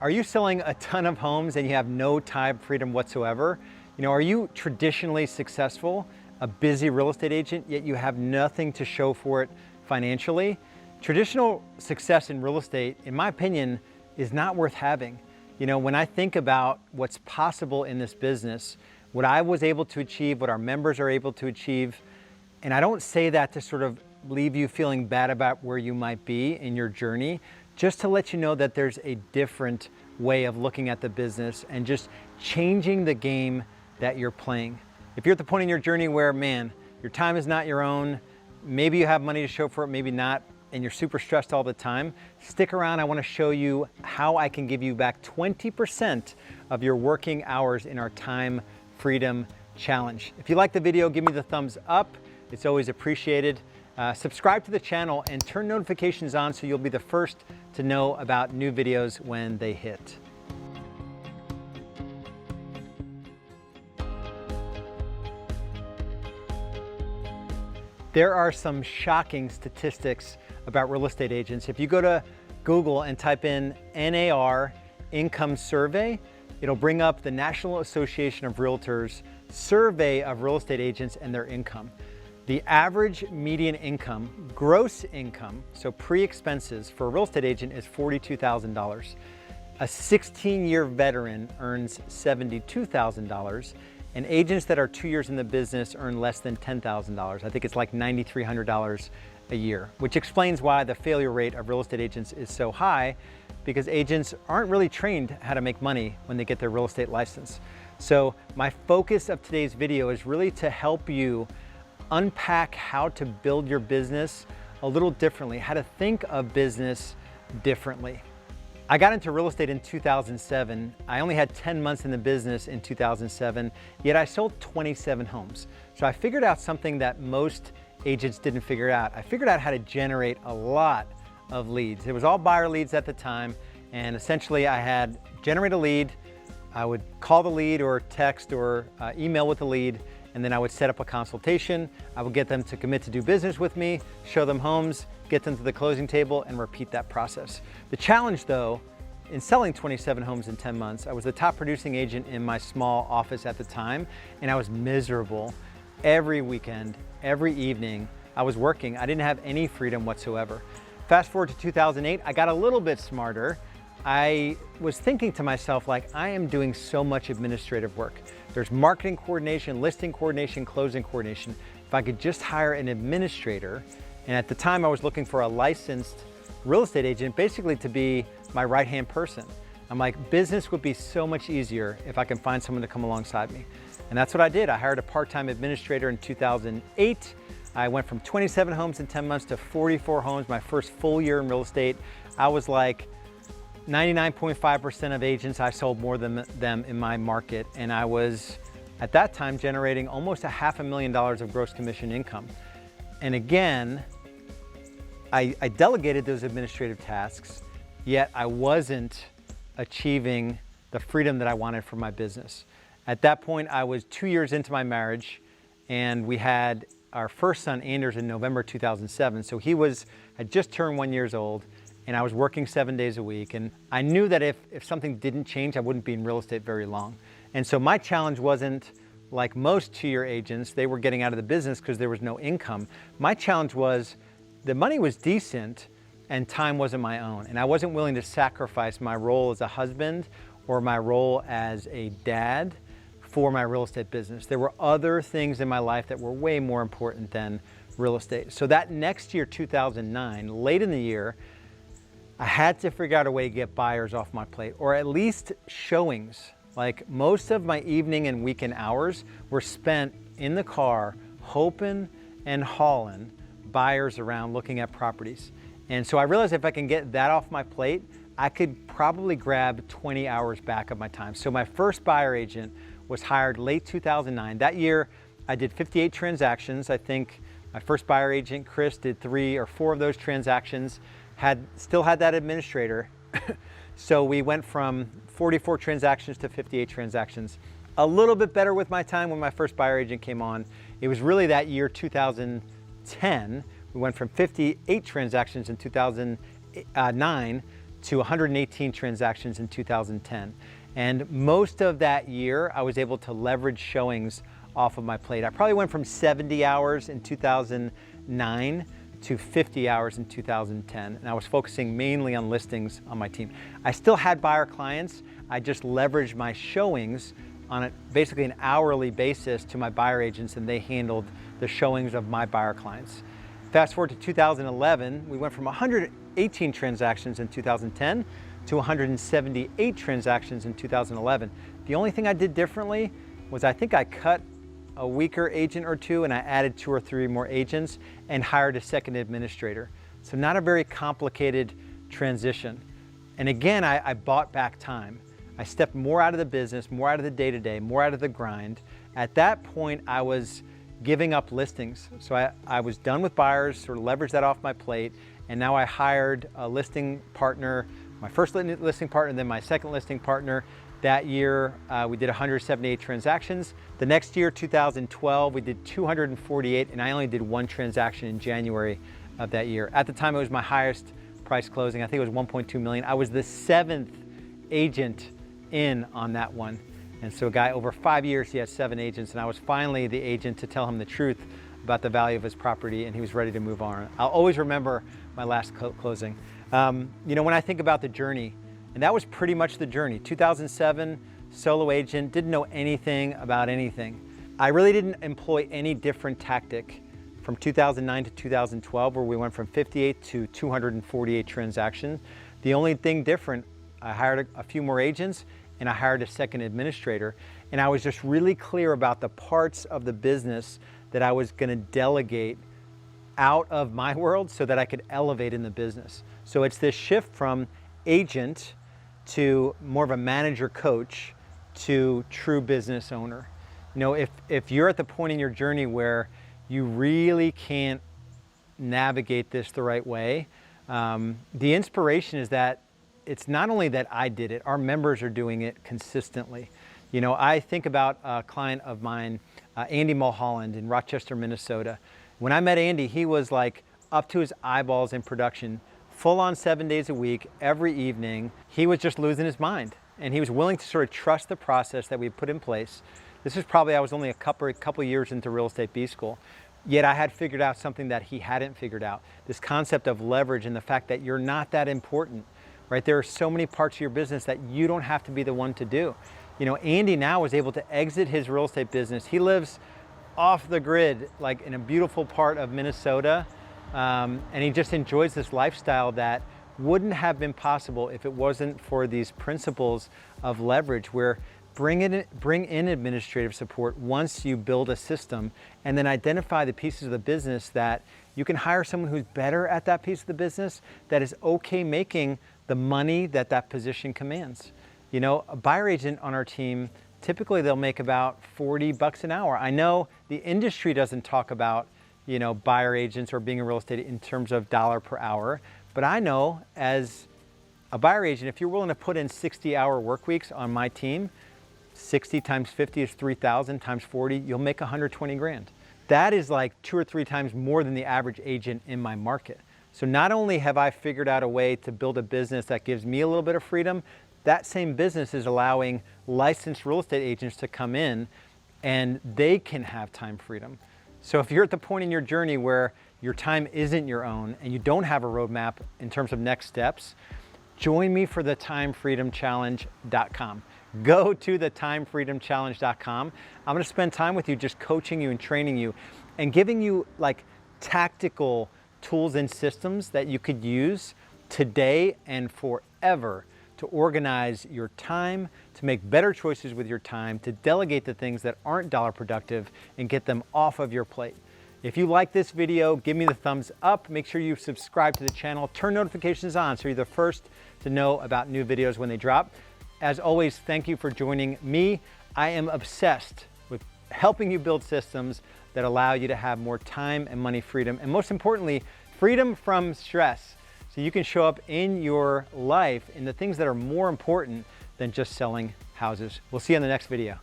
Are you selling a ton of homes and you have no time freedom whatsoever? Are you traditionally successful, a busy real estate agent, yet you have nothing to show for it financially? Traditional success in real estate, in my opinion, is not worth having. When I think about what's possible in this business, what I was able to achieve, what our members are able to achieve, and I don't say that to sort of leave you feeling bad about where you might be in your journey, just to let you know that there's a different way of looking at the business and just changing the game that you're playing. If you're at the point in your journey where, man, your time is not your own, maybe you have money to show for it, maybe not, and you're super stressed all the time, stick around. I want to show you how I can give you back 20% of your working hours in our Time Freedom Challenge. If you like the video, give me the thumbs up. It's always appreciated. Subscribe to the channel and turn notifications on so you'll be the first to know about new videos when they hit. There are some shocking statistics about real estate agents. If you go to Google and type in NAR income survey, it'll bring up the National Association of Realtors survey of real estate agents and their income. The average median income, gross income, so pre-expenses for a real estate agent is $42,000. A 16-year veteran earns $72,000, and agents that are 2 years in the business earn less than $10,000. I think it's like $9,300 a year, which explains why the failure rate of real estate agents is so high, because agents aren't really trained how to make money when they get their real estate license. So my focus of today's video is really to help you unpack how to build your business a little differently, how to think of business differently. I got into real estate in 2007. I only had 10 months in the business in 2007, yet I sold 27 homes. So I figured out something that most agents didn't figure out. I figured out how to generate a lot of leads. It was all buyer leads at the time, and essentially I had generate a lead, I would call the lead or text or email with the lead, and then I would set up a consultation. I would get them to commit to do business with me, show them homes, get them to the closing table, and repeat that process. The challenge though, in selling 27 homes in 10 months, I was the top producing agent in my small office at the time, and I was miserable. Every weekend, every evening, I was working. I didn't have any freedom whatsoever. Fast forward to 2008, I got a little bit smarter. I was thinking to myself, like, I am doing so much administrative work. There's marketing coordination, listing coordination, closing coordination. If I could just hire an administrator, and at the time I was looking for a licensed real estate agent, basically to be my right-hand person. I'm like, business would be so much easier if I can find someone to come alongside me. And that's what I did. I hired a part-time administrator in 2008. I went from 27 homes in 10 months to 44 homes, my first full year in real estate. I was like, 99.5% of agents, I sold more than them in my market, and I was at that time generating almost $500,000 of gross commission income. And again, I delegated those administrative tasks, yet I wasn't achieving the freedom that I wanted for my business. At that point, I was 2 years into my marriage, and we had our first son, Anders, in November 2007. So he had just turned 1 year old, and I was working 7 days a week. And I knew that if something didn't change, I wouldn't be in real estate very long. And so my challenge wasn't like most two-year agents. They were getting out of the business because there was no income. My challenge was the money was decent and time wasn't my own. And I wasn't willing to sacrifice my role as a husband or my role as a dad for my real estate business. There were other things in my life that were way more important than real estate. So that next year, 2009, late in the year, I had to figure out a way to get buyers off my plate, or at least showings. Like, most of my evening and weekend hours were spent in the car hoping and hauling buyers around looking at properties. And so I realized if I can get that off my plate, I could probably grab 20 hours back of my time. So my first buyer agent was hired late 2009. That year, I did 58 transactions. I think my first buyer agent, Chris, did 3 or 4 of those transactions. Still had that administrator. So we went from 44 transactions to 58 transactions. A little bit better with my time when my first buyer agent came on. It was really that year, 2010. We went from 58 transactions in 2009 to 118 transactions in 2010. And most of that year, I was able to leverage showings off of my plate. I probably went from 70 hours in 2009 to 50 hours in 2010, and I was focusing mainly on listings on my team. I still had buyer clients, I just leveraged my showings on basically an hourly basis to my buyer agents, and they handled the showings of my buyer clients. Fast forward to 2011, we went from 118 transactions in 2010 to 178 transactions in 2011. The only thing I did differently was I think I cut a weaker agent or two and I added 2 or 3 more agents and hired a second administrator. So not a very complicated transition. And again, I bought back time. I stepped more out of the business, more out of the day-to-day, more out of the grind. At that point, I was giving up listings. So I was done with buyers, sort of leveraged that off my plate, and now I hired a listing partner, my first listing partner, and then my second listing partner. That year, we did 178 transactions. The next year, 2012, we did 248, and I only did 1 transaction in January of that year. At the time, it was my highest price closing. I think it was 1.2 million. I was the 7th agent in on that one. And so a guy over 5 years, he had 7 agents, and I was finally the agent to tell him the truth about the value of his property, and he was ready to move on. I'll always remember my last closing. You know, when I think about the journey, and that was pretty much the journey. 2007, solo agent, didn't know anything about anything. I really didn't employ any different tactic from 2009 to 2012, where we went from 58 to 248 transactions. The only thing different, I hired a few more agents and I hired a second administrator. And I was just really clear about the parts of the business that I was gonna delegate out of my world so that I could elevate in the business. So it's this shift from agent to more of a manager coach to true business owner. You know, if you're at the point in your journey where you really can't navigate this the right way, the inspiration is that it's not only that I did it, our members are doing it consistently. You know, I think about a client of mine, Andy Mulholland in Rochester, Minnesota. When I met Andy, he was like up to his eyeballs in production, full on 7 days a week, every evening. He was just losing his mind, and he was willing to sort of trust the process that we put in place. This is probably, I was only a couple years into real estate B school, yet I had figured out something that he hadn't figured out. This concept of leverage and the fact that you're not that important, right? There are so many parts of your business that you don't have to be the one to do. You know, Andy now was able to exit his real estate business. He lives off the grid, like in a beautiful part of Minnesota, and he just enjoys this lifestyle that wouldn't have been possible if it wasn't for these principles of leverage, where bring in administrative support once you build a system, and then identify the pieces of the business that you can hire someone who's better at that piece of the business, that is okay making the money that that position commands. You know, a buyer agent on our team, typically they'll make about $40 an hour. I know the industry doesn't talk about, you know, buyer agents or being a real estate in terms of dollar per hour, but I know as a buyer agent, if you're willing to put in 60-hour work weeks on my team, 60 times 50 is 3,000 times 40, you'll make 120 grand. That is like 2 or 3 times more than the average agent in my market. So not only have I figured out a way to build a business that gives me a little bit of freedom, that same business is allowing licensed real estate agents to come in and they can have time freedom. So if you're at the point in your journey where your time isn't your own and you don't have a roadmap in terms of next steps, join me for the timefreedomchallenge.com. Go to the timefreedomchallenge.com. I'm gonna spend time with you just coaching you and training you and giving you like tactical tools and systems that you could use today and forever to organize your time, to make better choices with your time, to delegate the things that aren't dollar productive and get them off of your plate. If you like this video, give me the thumbs up. Make sure you subscribe to the channel, turn notifications on so you're the first to know about new videos when they drop. As always, thank you for joining me. I am obsessed with helping you build systems that allow you to have more time and money freedom, and most importantly, freedom from stress. So you can show up in your life in the things that are more important than just selling houses. We'll see you in the next video.